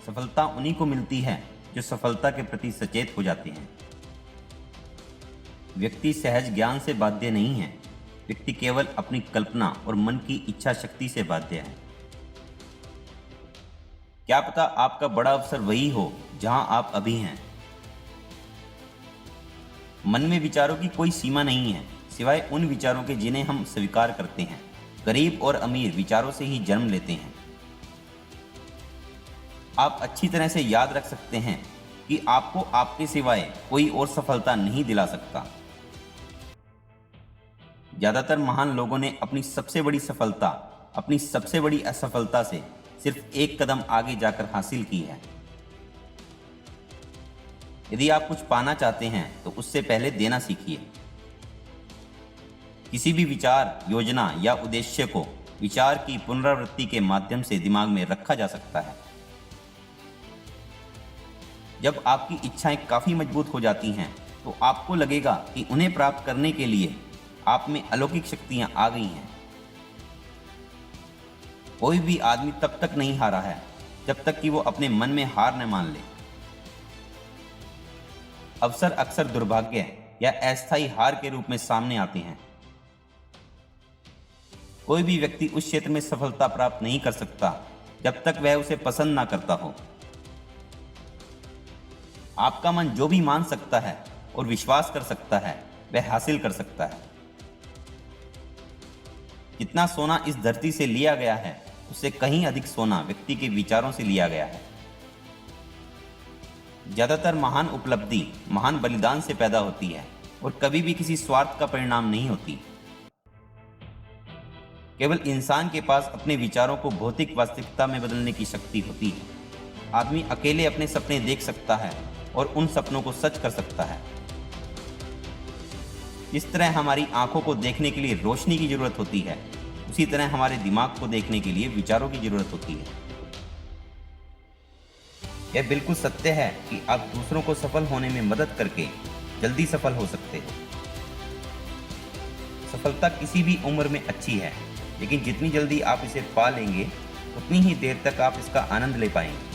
सफलता उन्हीं को मिलती है जो सफलता के प्रति सचेत हो जाते हैं। व्यक्ति सहज ज्ञान से बाध्य नहीं है, व्यक्ति केवल अपनी कल्पना और मन की इच्छा शक्ति से बाध्य है। क्या पता आपका बड़ा अवसर वही हो जहां आप अभी हैं। मन में विचारों की कोई सीमा नहीं है सिवाय उन विचारों के जिन्हें हम स्वीकार करते हैं। गरीब और अमीर विचारों से ही जन्म लेते हैं। आप अच्छी तरह से याद रख सकते हैं कि आपको आपके सिवाय कोई और सफलता नहीं दिला सकता। ज्यादातर महान लोगों ने अपनी सबसे बड़ी सफलता अपनी सबसे बड़ी असफलता से सिर्फ एक कदम आगे जाकर हासिल की है। यदि आप कुछ पाना चाहते हैं तो उससे पहले देना सीखिए। किसी भी विचार, योजना या उद्देश्य को विचार की पुनरावृत्ति के माध्यम से दिमाग में रखा जा सकता है। जब आपकी इच्छाएं काफी मजबूत हो जाती हैं तो आपको लगेगा कि उन्हें प्राप्त करने के लिए आप में अलौकिक शक्तियां आ गई हैं। कोई भी आदमी तब तक नहीं हारा है जब तक कि वो अपने मन में हार न मान ले। अवसर अक्सर दुर्भाग्य या अस्थायी हार के रूप में सामने आते हैं। कोई भी व्यक्ति उस क्षेत्र में सफलता प्राप्त नहीं कर सकता जब तक वह उसे पसंद ना करता हो। आपका मन जो भी मान सकता है और विश्वास कर सकता है वह हासिल कर सकता है। जितना सोना इस धरती से लिया गया है उससे कहीं अधिक सोना व्यक्ति के विचारों से लिया गया है। ज्यादातर महान उपलब्धि महान बलिदान से पैदा होती है और कभी भी किसी स्वार्थ का परिणाम नहीं होती। केवल इंसान के पास अपने विचारों को भौतिक वास्तविकता में बदलने की शक्ति होती है। आदमी अकेले अपने सपने देख सकता है और उन सपनों को सच कर सकता है। इस तरह हमारी आंखों को देखने के लिए रोशनी की जरूरत होती है, उसी तरह हमारे दिमाग को देखने के लिए विचारों की जरूरत होती है। यह बिल्कुल सत्य है कि आप दूसरों को सफल होने में मदद करके जल्दी सफल हो सकते हो। सफलता किसी भी उम्र में अच्छी है, लेकिन जितनी जल्दी आप इसे पा लेंगे उतनी ही देर तक आप इसका आनंद ले पाएंगे।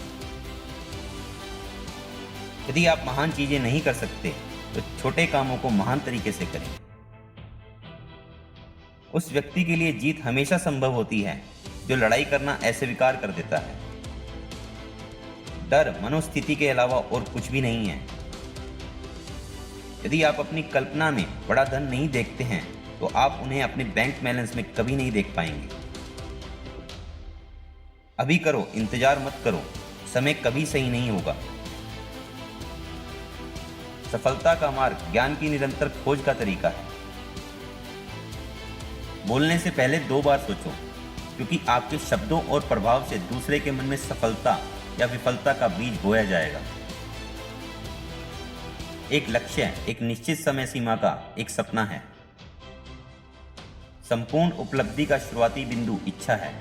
यदि आप महान चीजें नहीं कर सकते तो छोटे कामों को महान तरीके से करें। उस व्यक्ति के लिए जीत हमेशा संभव होती है जो लड़ाई करना अस्वीकार कर देता है। डर मनोस्थिति के अलावा और कुछ भी नहीं है। यदि आप अपनी कल्पना में बड़ा धन नहीं देखते हैं तो आप उन्हें अपने बैंक बैलेंस में कभी नहीं देख पाएंगे। अभी करो, इंतजार मत करो, समय कभी सही नहीं होगा। सफलता का मार्ग ज्ञान की निरंतर खोज का तरीका है। बोलने से पहले 2 बार सोचो, क्योंकि आपके शब्दों और प्रभाव से दूसरे के मन में सफलता या विफलता का बीज बोया जाएगा। एक लक्ष्य एक निश्चित समय सीमा का एक सपना है। संपूर्ण उपलब्धि का शुरुआती बिंदु इच्छा है।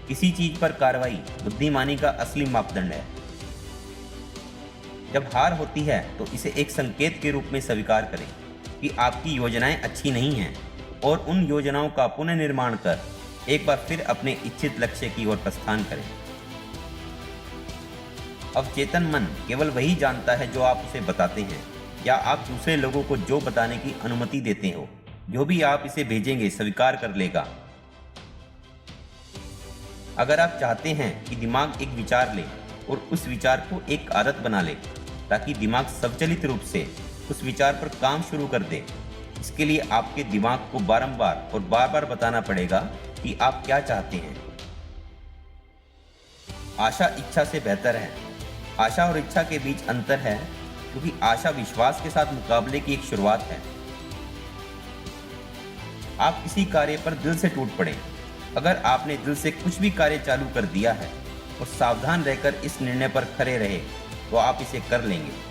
किसी चीज पर कार्रवाई बुद्धिमानी का असली मापदंड है। जब हार होती है तो इसे एक संकेत के रूप में स्वीकार करें कि आपकी योजनाएं अच्छी नहीं हैं और उन योजनाओं का पुनर्निर्माण कर एक बार फिर अपने इच्छित लक्ष्य की ओर प्रस्थान करें। अवचेतन मन केवल वही जानता है जो आप उसे बताते हैं या आप दूसरे लोगों को जो बताने की अनुमति देते हो। जो भी आप इसे भेजेंगे स्वीकार कर लेगा। अगर आप चाहते हैं कि दिमाग एक विचार ले और उस विचार को एक आदत बना ले ताकि दिमाग स्वचालित रूप से उस विचार पर काम शुरू कर दे, इसके लिए आपके दिमाग को बारंबार और बार बार बताना पड़ेगा कि आप क्या चाहते हैं। आशा इच्छा से बेहतर है। आशा और इच्छा के बीच अंतर है क्योंकि आशा विश्वास के साथ मुकाबले की एक शुरुआत है। आप किसी कार्य पर दिल से टूट पड़े। अगर आपने दिल से कुछ भी कार्य चालू कर दिया है और सावधान रहकर इस निर्णय पर खड़े रहे तो आप इसे कर लेंगे।